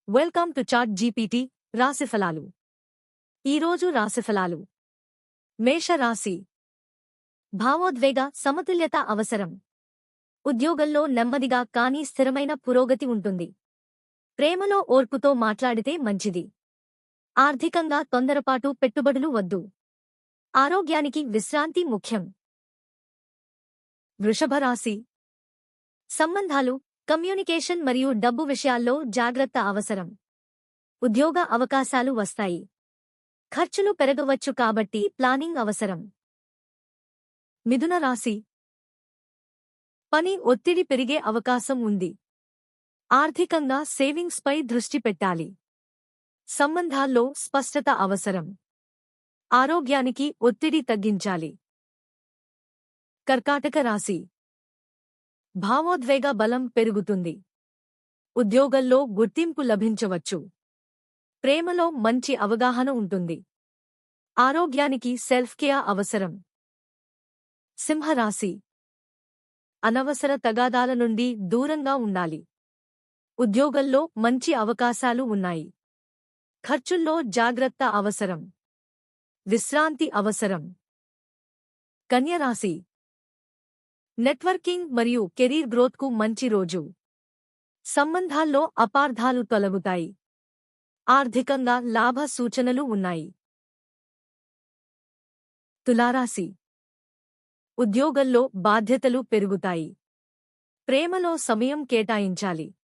Welcome to chat GPT రాశిఫలాలు. ఈరోజు రాశిఫలాలు. మేషరాశి. భావోద్వేగ సమతుల్యత అవసరం. ఉద్యోగంలో నెమ్మదిగా కానీ స్థిరమైన పురోగతి ఉంటుంది. ప్రేమలో ఓర్పుతో మాట్లాడితే మంచిది. ఆర్థికంగా తొందరపాటు పెట్టుబడులు వద్దు. ఆరోగ్యానికి విశ్రాంతి ముఖ్యం. వృషభరాశి. సంబంధాలు, కమ్యూనికేషన్ మరియు డబ్బు విషయాల్లో జాగ్రత్త అవసరం. ఉద్యోగ అవకాశాలు వస్తాయి. ఖర్చులు పెరగవచ్చు కాబట్టి ప్లానింగ్ అవసరం. మిథున రాశి. పని ఒత్తిడి పెరిగే అవకాశం ఉంది. ఆర్థికంగా సేవింగ్స్పై దృష్టి పెట్టాలి. సంబంధాల్లో స్పష్టత అవసరం. ఆరోగ్యానికి ఒత్తిడి తగ్గించాలి. కర్కాటక రాశి. భావోద్వేగ బలం పెరుగుతుంది. ఉద్యోగంలో గుర్తింపు లభించవచ్చు. ప్రేమలో మంచి అవగాహన ఉంటుంది. ఆరోగ్యానికి సెల్ఫ్ కేర్ అవసరం. సింహరాశి. అనవసర తగాదాల నుండి దూరంగా ఉండాలి. ఉద్యోగంలో మంచి అవకాశాలు ఉన్నాయి. ఖర్చుల్లో జాగ్రత్త అవసరం. విశ్రాంతి అవసరం. కన్యరాశి. నెట్వర్కింగ్ మరియు కెరీర్ గ్రోత్కు మంచి రోజు. సంబంధాల్లో అపార్థాలు తొలగుతాయి. ఆర్థికంగా లాభ సూచనలు ఉన్నాయి. తులారాశి. ఉద్యోగంలో బాధ్యతలు పెరుగుతాయి. ప్రేమలో సమయం కేటాయించాలి.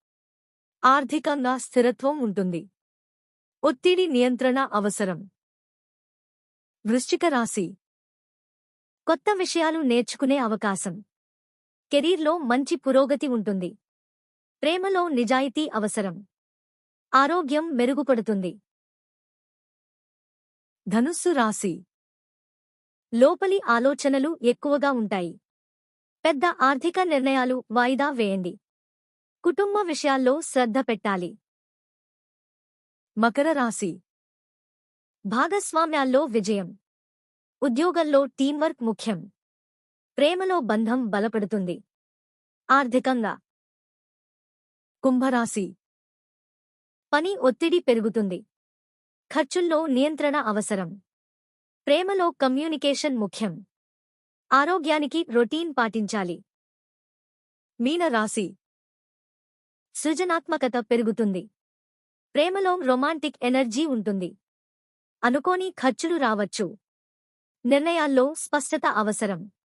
ఆర్థికంగా స్థిరత్వం ఉంటుంది. ఒత్తిడి నియంత్రణ అవసరం. వృశ్చిక రాశి. కొత్త విషయాలు నేర్చుకునే అవకాశం. కెరీర్లో మంచి పురోగతి ఉంటుంది. ప్రేమలో నిజాయితీ అవసరం. ఆరోగ్యం మెరుగుపడుతుంది. ధనుస్సు రాశి. లోపలి ఆలోచనలు ఎక్కువగా ఉంటాయి. పెద్ద ఆర్థిక నిర్ణయాలు వాయిదా వేయండి. కుటుంబ విషయాల్లో శ్రద్ధ పెట్టాలి. మకర రాశి. భాగస్వామ్యాల్లో విజయం. ఉద్యోగంలో టీంవర్క్ ముఖ్యం. ప్రేమలో బంధం బలపడుతుంది. ఆర్థికంగా. కుంభరాశి. పని ఒత్తిడి పెరుగుతుంది. ఖర్చుల్లో నియంత్రణ అవసరం. ప్రేమలో కమ్యూనికేషన్ ముఖ్యం. ఆరోగ్యానికి రొటీన్ పాటించాలి. మీనరాశి. సృజనాత్మకత పెరుగుతుంది. ప్రేమలో రొమాంటిక్ ఎనర్జీ ఉంటుంది. అనుకోని ఖర్చులు రావచ్చు. నిర్ణయాల్లో స్పష్టత అవసరం.